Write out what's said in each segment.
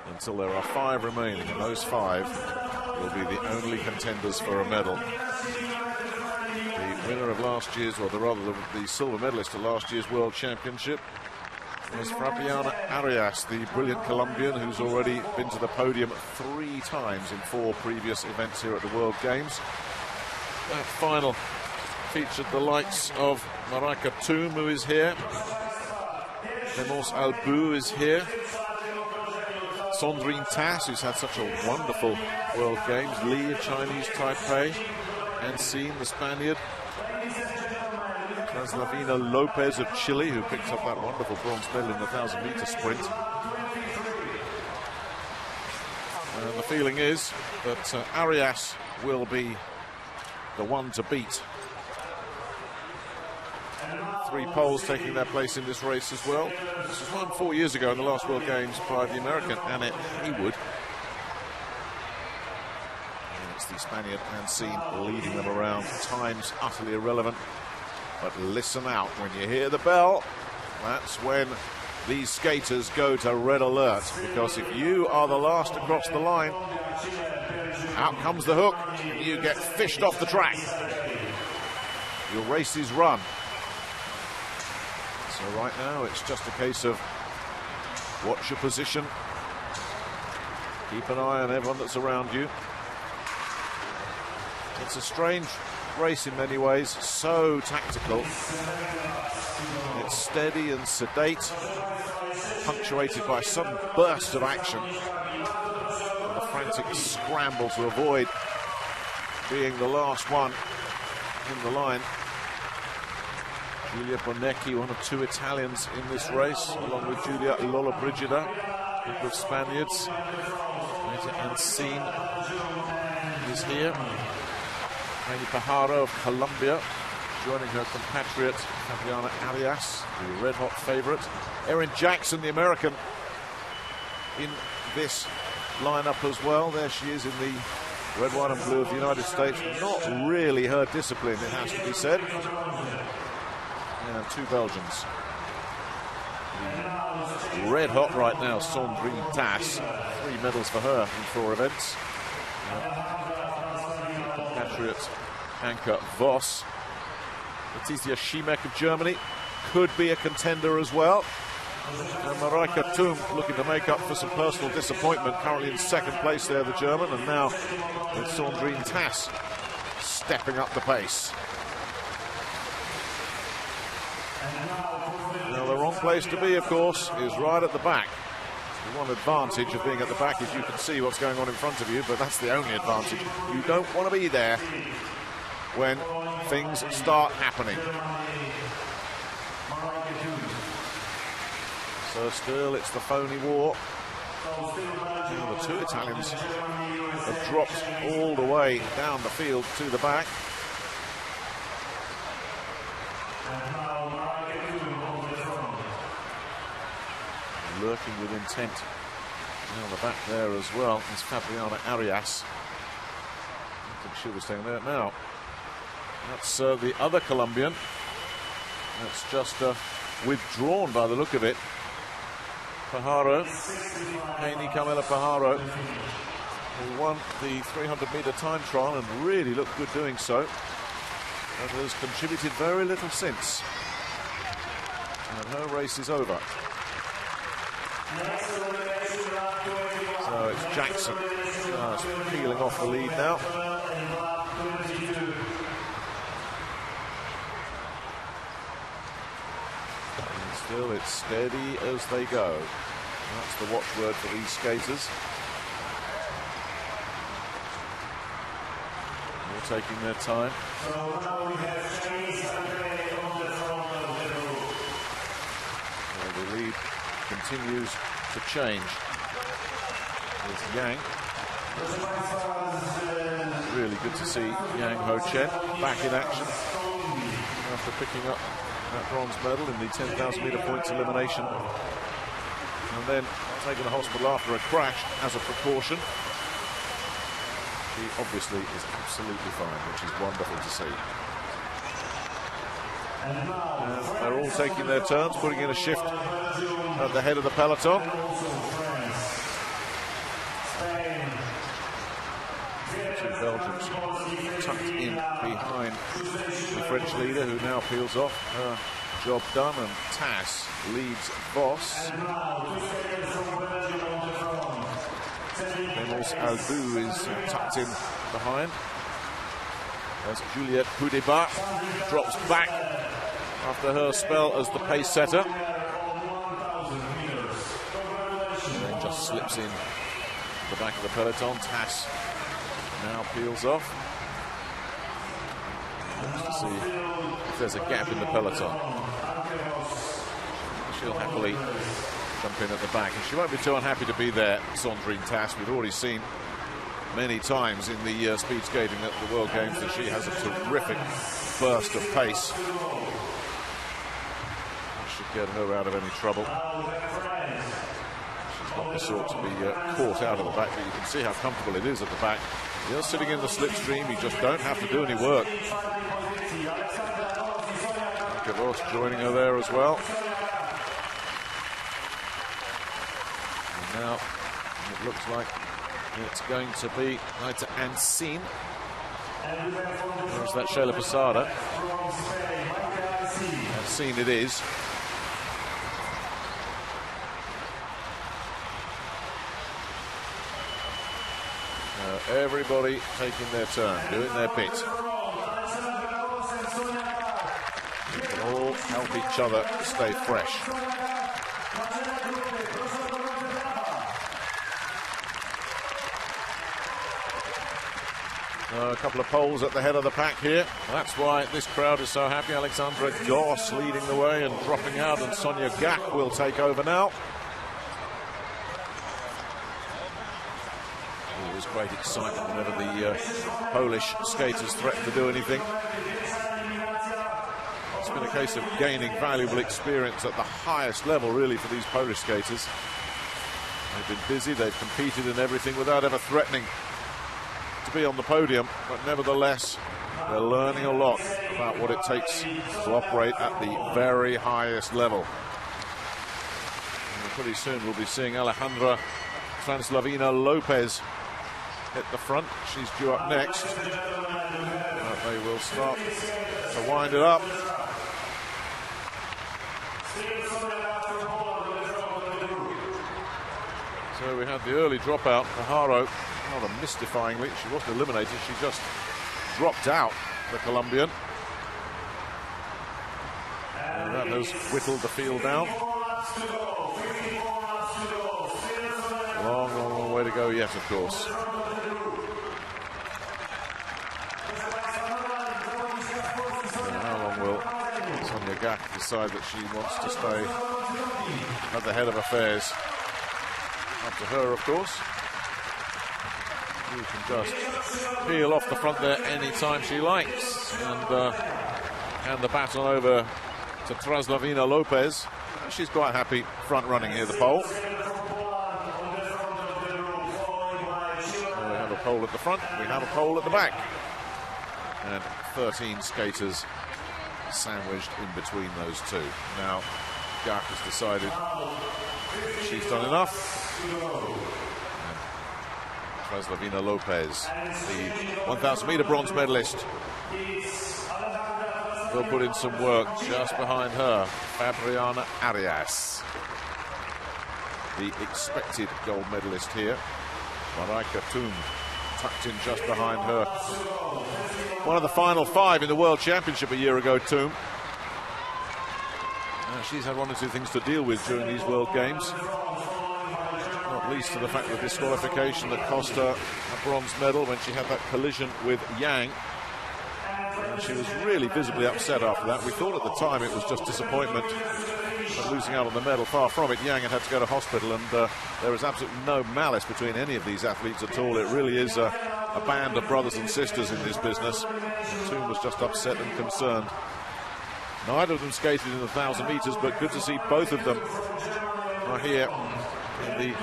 until there are 5 remaining, and those 5 will be the only contenders for a medal. The winner of last year's, or rather the silver medalist at last year's World Championship was Fabriana ARIAS, the brilliant Colombian who's already been to the podium 3 times in 4 previous events here at the World Games. That final featured the likes of Mareike THUM, who is here. HALBOUT is here. Sandrine TAS, who's had such a wonderful World Games. Li, Chinese Taipei. Ancine, the Spaniard. TRASLAVINYA LOPEZ of Chile, who picked up that wonderful bronze medal in the 1,000-meter sprint. And the feeling is that ARIAS will be the one to beat. 3 Poles taking their place in this race as well. This was won 4 years ago in the last World Games by the American Annette Haywood. And it's the Spaniard Ancine leading them around. Times utterly irrelevant. But listen out, when you hear the bell, that's when these skaters go to red alert. Because if you are the last across the line, out comes the hook, and you get fished off the track. Your race is run. So right now it's just a case of watch your position, keep an eye on everyone that's around you. It's a strange race in many ways, so tactical. It's steady and sedate, punctuated by a sudden burst of action and a frantic scramble to avoid being the last one in the line. Giulia Bonecchi, one of 2 Italians in this race, along with Giulia LOLLOBRIGIDA, group of Spaniards. Ancine is here. Mareike Pajaro of Colombia, joining her compatriot Fabriana ARIAS, the red-hot favourite. Erin Jackson, the American, in this lineup as well. There she is in the red, white and blue of the United States. Not really her discipline, it has to be said. And 2 Belgians. Red hot right now, Sandrine TAS. 3 medals for her in 4 events. Compatriot Anke VOS. Letizia Schimek of Germany could be a contender as well. And Mareike THUM looking to make up for some personal disappointment. Currently in 2nd place there, the German. And now with Sandrine TAS stepping up the pace. Now the wrong place to be, of course, is right at the back. The one advantage of being at the back is you can see what's going on in front of you, but that's the only advantage. You don't want to be there when things start happening. So still it's the phony war. Now the 2 Italians have dropped all the way down the field to the back. Lurking with intent. Now the back there as well is Fabriana ARIAS. I think she was staying there now. That's the other Colombian. That's just withdrawn by the look of it. Pajaro, Heini Camila Pajaro, who won the 300-meter time trial and really looked good doing so, and has contributed very little since. And her race is over. So it's Jackson peeling off the lead now. And still it's steady as they go. That's the watchword for these skaters. They're taking their time. Well, the lead continues to change. There's Yang. Really good to see Yang Ho-Chen back in action after picking up that bronze medal in the 10,000 meter points elimination, and then taken to hospital after a crash as a precaution. She obviously is absolutely fine, which is wonderful to see. And they're all taking their turns, putting in a shift at the head of the peloton. Two Belgians tucked in behind the French leader, who now peels off. Her job done, and TAS leads VOS. HALBOUT is tucked in behind. As Juliette POUYDEBAT drops back after her spell as the pace setter. And then just slips in the back of the peloton. TAS now peels off. Looks to see if there's a gap in the peloton. She'll happily jump in at the back, and she won't be too unhappy to be there. Sandrine TAS, we've already seen many times in the speed skating at the World Games that she has a terrific burst of pace. Should get her out of any trouble. She's not the sort to be caught out of the back, but you can see how comfortable it is at the back. You're sitting in the slipstream, you just don't have to do any work. Anke VOS joining her there as well. And now it looks like it's going to be either Unseen. There's that Shayla Posada. Unseen it is. Everybody taking their turn, doing their bit. We can all help each other stay fresh. A couple of poles at the head of the pack here. That's why this crowd is so happy. Aleksandra GOSS leading the way and dropping out, and Sonia Gach will take over now. Always great excitement whenever the Polish skaters threaten to do anything. It's been a case of gaining valuable experience at the highest level, really, for these Polish skaters. They've been busy, they've competed in everything without ever threatening to be on the podium, but nevertheless they're learning a lot about what it takes to operate at the very highest level. And pretty soon we'll be seeing Alejandra LOPEZ hit the front. She's due up next. They will start to wind it up. So we had the early dropout for Haro. Rather mystifyingly, she wasn't eliminated, she just dropped out, the Colombian. And that has whittled the field down. Long, long, long way to go yet, of course. And how long will Sonia Gach decide that she wants to stay at the head of affairs? Up to her, of course. She can just peel off the front there anytime she likes, and hand the baton over to TRASLAVINYA LOPEZ. She's quite happy front running here, the pole. So we have a pole at the front, we have a pole at the back. And 13 skaters sandwiched in between those two. Now, Gach has decided she's done enough. TRASLAVINYA LOPEZ, the 1,000-meter bronze medalist, will put in some work. Just behind her, Fabriana ARIAS, the expected gold medalist here. Mareike THUM tucked in just behind her. One of the final 5 in the World Championship a year ago, THUM. She's had one or two things to deal with during these World Games. Not least to the fact of disqualification that cost her a bronze medal when she had that collision with Yang. And she was really visibly upset after that. We thought at the time it was just disappointment of losing out on the medal. Far from it. Yang had to go to hospital, and there is absolutely no malice between any of these athletes at all. It really is a band of brothers and sisters in this business. And THUM was just upset and concerned. Neither of them skated in the 1,000 meters, but good to see both of them are here in the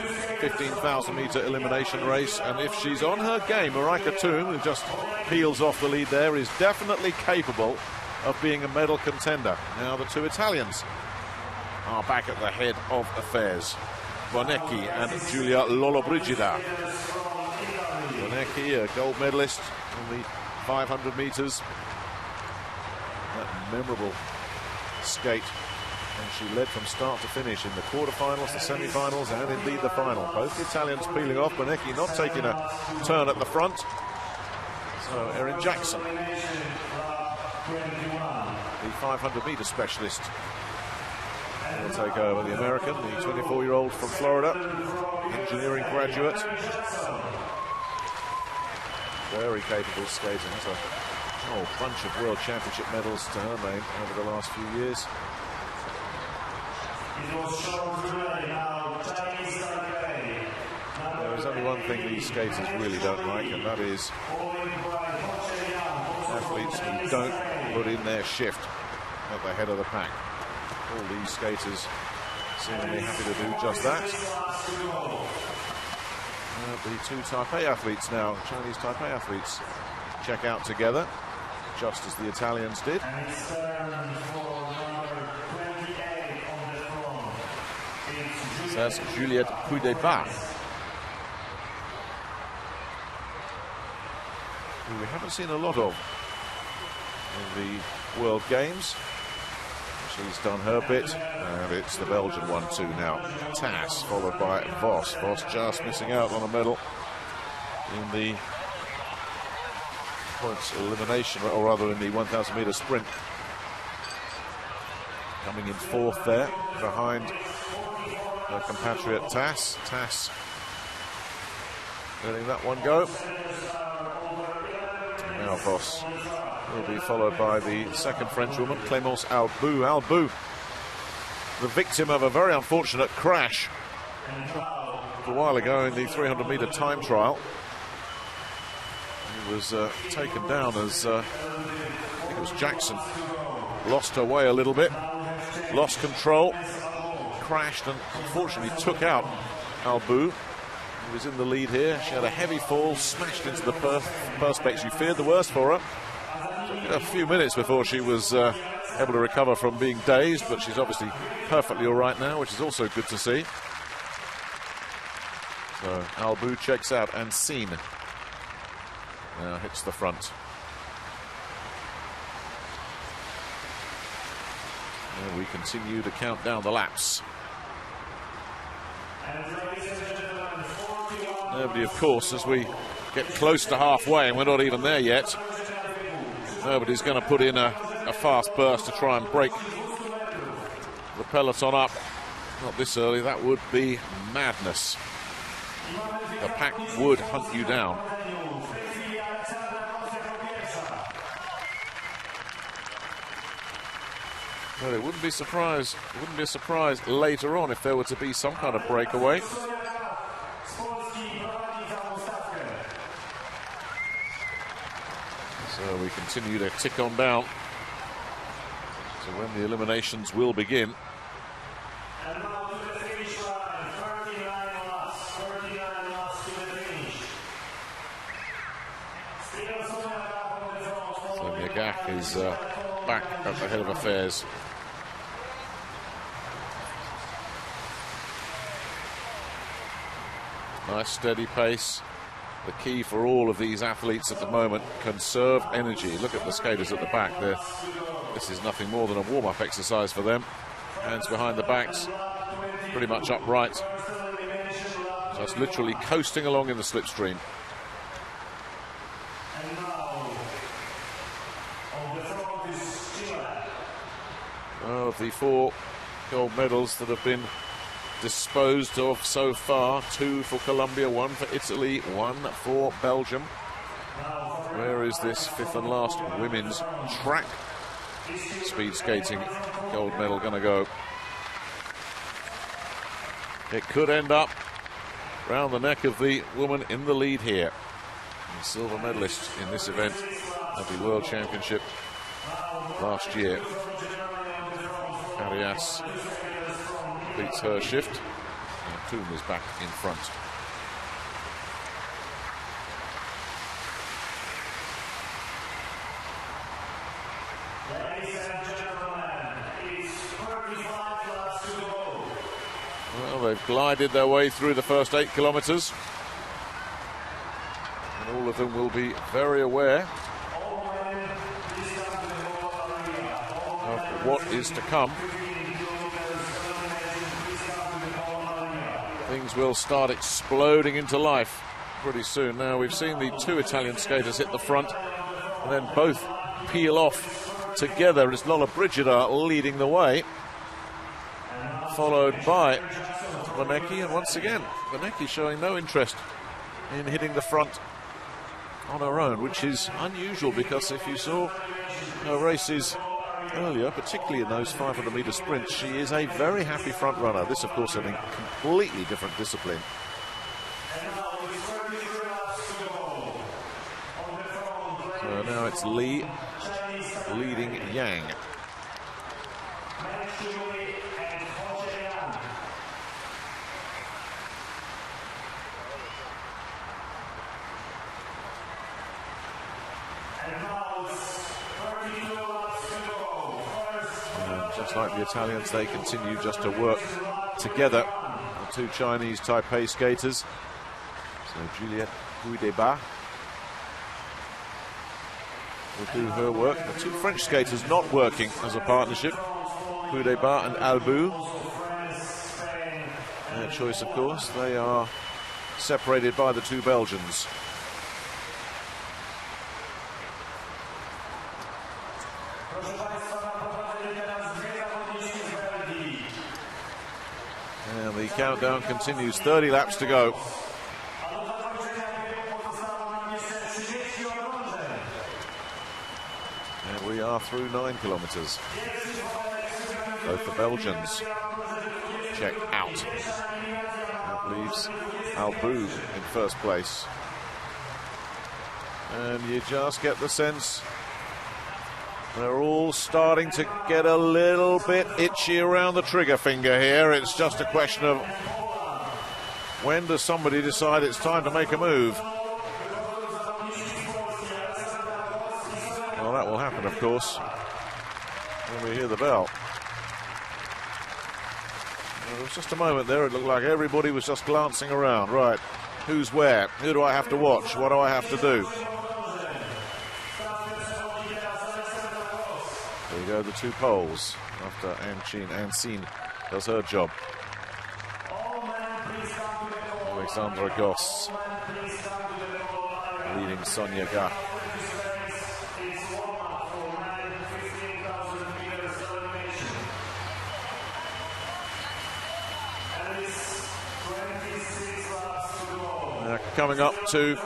15,000 meter elimination race. And if she's on her game, Mareike THUM, who just peels off the lead there, is definitely capable of being a medal contender. Now the two Italians are back at the head of affairs. Bonecchi and Giulia Lollobrigida. Bonecchi, a gold medalist on the 500 meters. That memorable skate. And she led from start to finish in the quarterfinals, the semi-finals, and indeed the final. Both the Italians peeling off. Bonecchi not taking a turn at the front. So Erin Jackson, the 500-meter specialist, will take over. The American, the 24-year-old from Florida, engineering graduate. Very capable skater. Has a whole bunch of World Championship medals to her name over the last few years. There's only one thing these skaters really don't like, and that is athletes who don't put in their shift at the head of the pack. All these skaters seemingly happy to do just that. The two Taipei athletes now, Chinese Taipei athletes, check out together, just as the Italians did. That's Juliette POUYDEBAT, who we haven't seen a lot of in the World Games. She's done her bit, and it's the Belgian one too now. TAS, followed by VOS. VOS just missing out on a medal in the points elimination, or rather in the 1,000 meter sprint. Coming in fourth there, behind her compatriot TAS. TAS letting that one go. And now VOS will be followed by the second French woman, Clémence HALBOUT. HALBOUT, the victim of a very unfortunate crash a while ago in the 300-meter time trial. He was taken down as I think it was Jackson. Lost her way a little bit, lost control, crashed, and unfortunately took out HALBOUT. He was in the lead here. She had a heavy fall, smashed into the perspex. You feared the worst for her. A few minutes before she was able to recover from being dazed, but she's obviously perfectly all right now, which is also good to see. So HALBOUT checks out, and Seen now hits the front. And we continue to count down the laps. Nobody, of course, as we get close to halfway, and we're not even there yet, nobody's going to put in a fast burst to try and break the peloton up. Not this early, that would be madness. The pack would hunt you down. Well, it wouldn't be a surprise later on if there were to be some kind of breakaway. So we continue to tick on down to when the eliminations will begin. So Megach is back at the head of affairs. Nice steady pace. The key for all of these athletes at the moment, conserve energy. Look at the skaters at the back there. This is nothing more than a warm-up exercise for them. Hands behind the backs, pretty much upright. Just literally coasting along in the slipstream. Well, of the 4 gold medals that have been disposed of so far, 2 for Colombia, 1 for Italy, 1 for Belgium. Where is this 5th and last women's track speed skating gold medal going to go? It could end up round the neck of the woman in the lead here, the silver medalist in this event at the World Championship last year. Arias beats her shift, and THUM is back in front. Ladies and gentlemen, it's 35 laps to go. Well, they've glided their way through the first 8 kilometers. And all of them will be very aware of what is to come. Things will start exploding into life pretty soon. Now, we've seen the 2 Italian skaters hit the front and then both peel off together. It's Lollobrigida leading the way, followed by Vanecki, and once again Vanecki showing no interest in hitting the front on her own, which is unusual because if you saw her races earlier, particularly in those 500-meter sprints, she is a very happy front runner. This, of course, is a completely different discipline. So now it's Li leading Yang. Just like the Italians, they continue just to work together. The 2 Chinese Taipei skaters. So Juliette POUYDEBAT will do her work. The 2 French skaters not working as a partnership, POUYDEBAT and HALBOUT. Their choice, of course. They are separated by the 2 Belgians. And the countdown continues, 30 laps to go. And we are through 9 kilometers. Both the Belgians check out. That leaves HALBOUT in first place. And you just get the sense they're all starting to get a little bit itchy around the trigger finger here. It's just a question of when does somebody decide it's time to make a move. Well, that will happen, of course, when we hear the bell. Well, there was just a moment there, it looked like everybody was just glancing around. Right, who's where? Who do I have to watch? What do I have to do? There you go, the 2 poles after Aleksandra does her job. Aleksandra GOSS leading Sonia Ga. Coming up to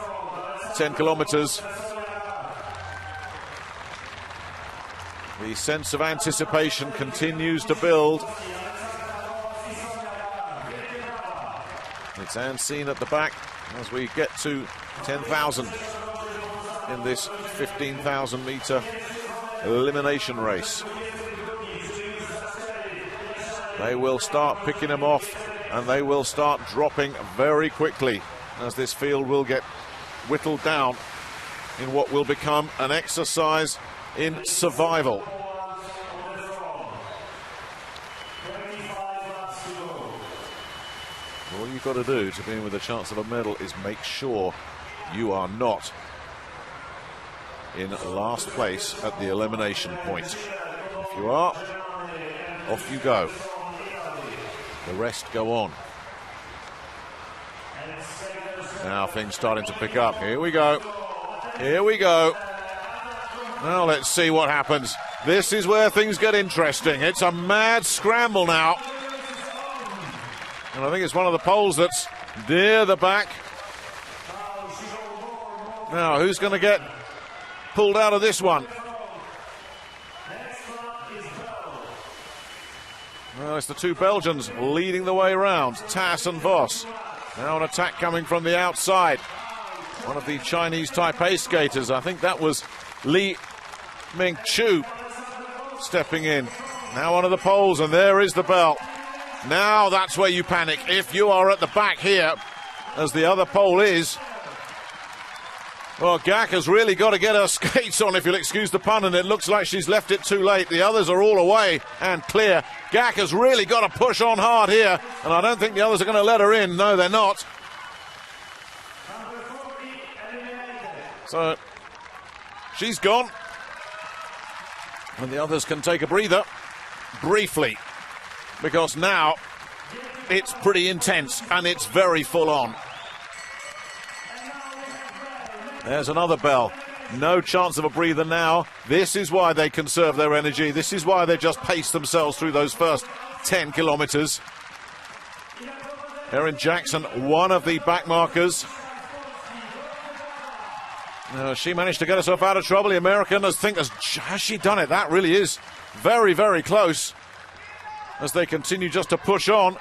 10 kilometers. The sense of anticipation continues to build. It's Aleksandra at the back as we get to 10,000 in this 15,000 meter elimination race. They will start picking them off and they will start dropping very quickly as this field will get whittled down in what will become an exercise in survival. All you've got to do to be in with a chance of a medal is make sure you are not in last place at the elimination point. If you are, off you go. The rest go on. Now things starting to pick up. Here we go. Here we go. Now let's see what happens. This is where things get interesting. It's a mad scramble now. And I think it's one of the poles that's near the back. Now, who's going to get pulled out of this one? Well, it's the 2 Belgians leading the way around, TAS and VOS. Now an attack coming from the outside. One of the Chinese Taipei skaters, I think that was Meng-Chu stepping in. Now one of the poles, and there is the bell. Now that's where you panic. If you are at the back here, as the other pole is, Well, Gak has really got to get her skates on, if you'll excuse the pun, and it looks like she's left it too late. The others are all away and clear. Gak has really got to push on hard here, and I don't think the others are going to let her in. No, they're not. So, she's gone. And the others can take a breather, briefly, because now it's pretty intense and it's very full on. There's another bell. No chance of a breather now. This is why they conserve their energy. This is why they just pace themselves through those first 10 kilometers. Erin Jackson, one of the back markers. She managed to get herself out of trouble. The American, has she done it? That really is very, very close as they continue just to push on.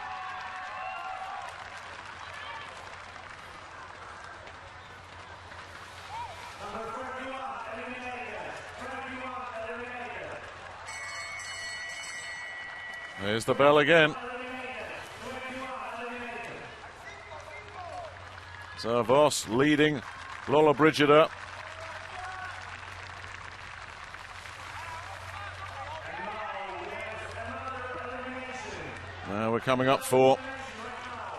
There's the bell again. So Vos leading LOLLOBRIGIDA. Now we're coming up for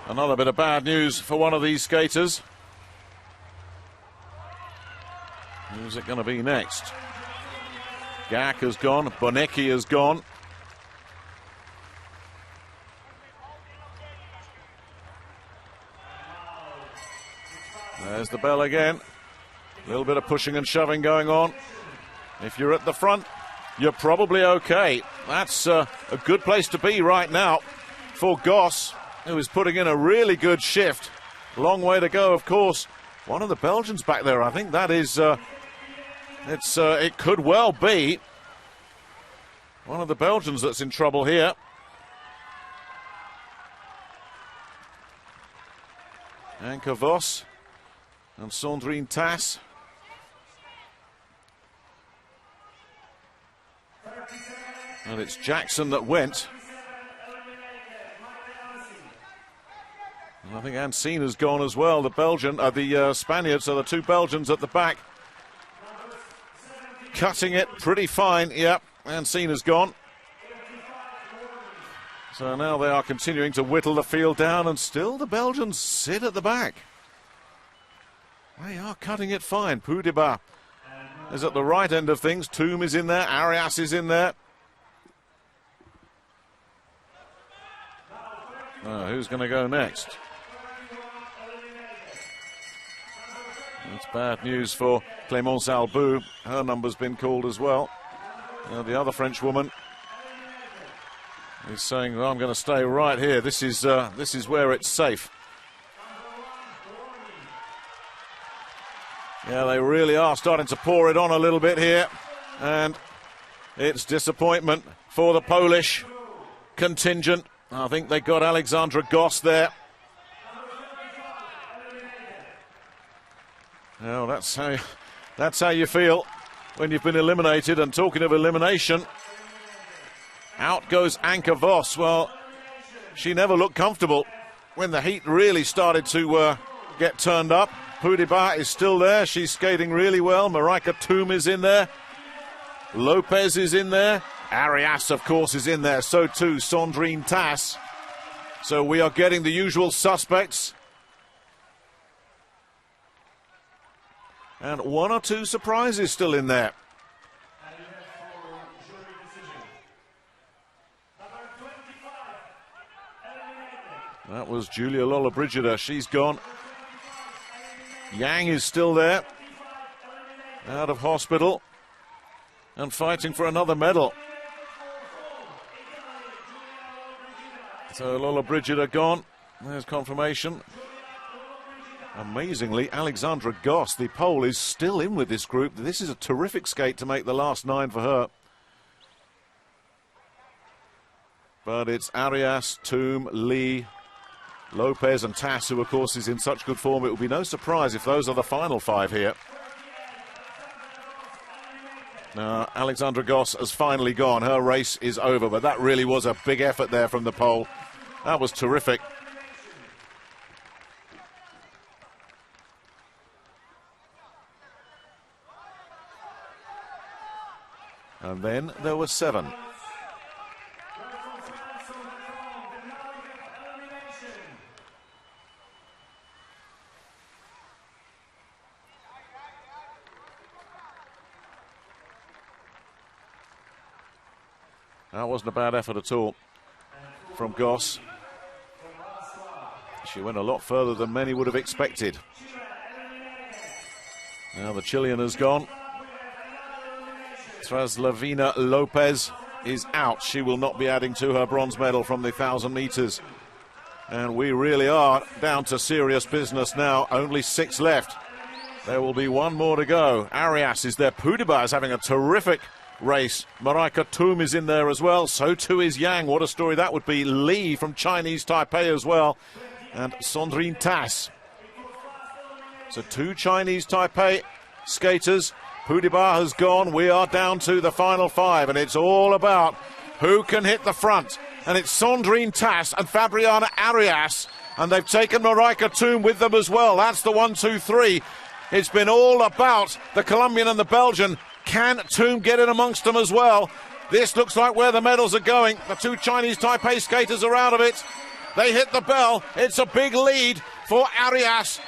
another bit of bad news for one of these skaters. Who's it going to be next? Gak has gone, Bonecki has gone. There's the bell again. A little bit of pushing and shoving going on. If you're at the front, you're probably okay. That's a good place to be right now for Goss, who is putting in a really good shift. Long way to go, of course. One of the Belgians back there, I think that is, it could well be one of the Belgians that's in trouble here. Anke VOS and Sandrine TAS. And it's Jackson that went. And I think Ancine has gone as well. The Belgian, the Spaniards, so the two Belgians at the back. Cutting it pretty fine. Yep, Ancine has gone. So now they are continuing to whittle the field down, and still the Belgians sit at the back. They are cutting it fine. POUYDEBAT is at the right end of things. THUM is in there. Arias is in there. Who's going to go next? That's bad news for Clémence HALBOUT. Her number's been called as well. The other French woman is saying, well, I'm going to stay right here. This is where it's safe. Yeah, they really are starting to pour it on a little bit here. And it's disappointment for the Polish contingent. I think they got Aleksandra GOSS there. Well, that's how you feel when you've been eliminated. And talking of elimination, out goes Anke VOS. Well, she never looked comfortable when the heat really started to get turned up. POUYDEBAT is still there. She's skating really well. Mareike THUM is in there. LOPEZ is in there. Arias, of course, is in there. So too Sandrine TAS. So we are getting the usual suspects. And one or two surprises still in there. That was Giulia LOLLOBRIGIDA. She's gone. Yang is still there, out of hospital and fighting for another medal. So LOLLOBRIGIDA gone. There's confirmation. Amazingly, Aleksandra GOSS, the Pole, is still in with this group. This is a terrific skate to make the last 9 for her. But it's Arias, THUM, Li, LOPEZ and TAS, who of course is in such good form. It will be no surprise if those are the final 5 here. Aleksandra GOSS has finally gone. Her race is over, but that really was a big effort there from the Pole. That was terrific. And then there were 7. That wasn't a bad effort at all from Goss. She went a lot further than many would have expected. Now the Chilean has gone. TRASLAVINYA LOPEZ is out. She will not be adding to her bronze medal from the 1,000 meters. And we really are down to serious business now. Only 6 left. There will be 1 more to go. Arias is there. POUYDEBAT is having a terrific race. Mareike THUM is in there as well. So too is Yang. What a story that would be. Li from Chinese Taipei as well. And Sandrine TAS. So 2 Chinese Taipei skaters. POUYDEBAT has gone. We are down to the final 5, and it's all about who can hit the front. And it's Sandrine TAS and Fabriana ARIAS, and they've taken Mareike THUM with them as well. That's the 1, 2, 3. It's been all about the Colombian and the Belgian. Can THUM get in amongst them as well? This looks like where the medals are going. The 2 Chinese Taipei skaters are out of it. They hit the bell. It's a big lead for Arias.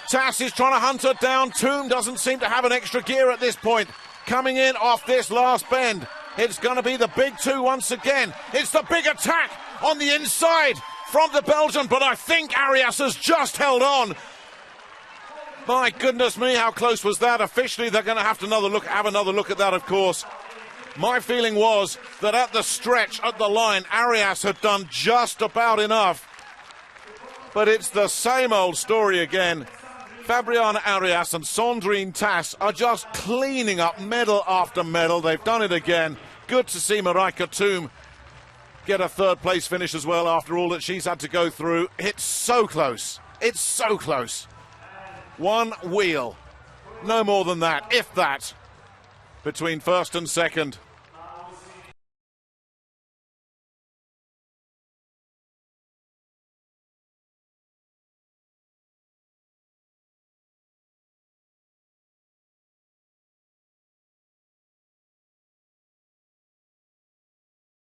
TAS is trying to hunt her down. THUM doesn't seem to have an extra gear at this point. Coming in off this last bend. It's going to be the big 2 once again. It's the big attack on the inside from the Belgian, but I think Arias has just held on. My goodness me, how close was that? Officially, they're going to have another look at that, of course. My feeling was that at the stretch, at the line, Arias had done just about enough. But it's the same old story again. Fabriana ARIAS and Sandrine TAS are just cleaning up medal after medal. They've done it again. Good to see Mareike THUM get a 3rd place finish as well after all that she's had to go through. It's so close. It's so close. 1 wheel. No more than that, if that, between 1st and 2nd.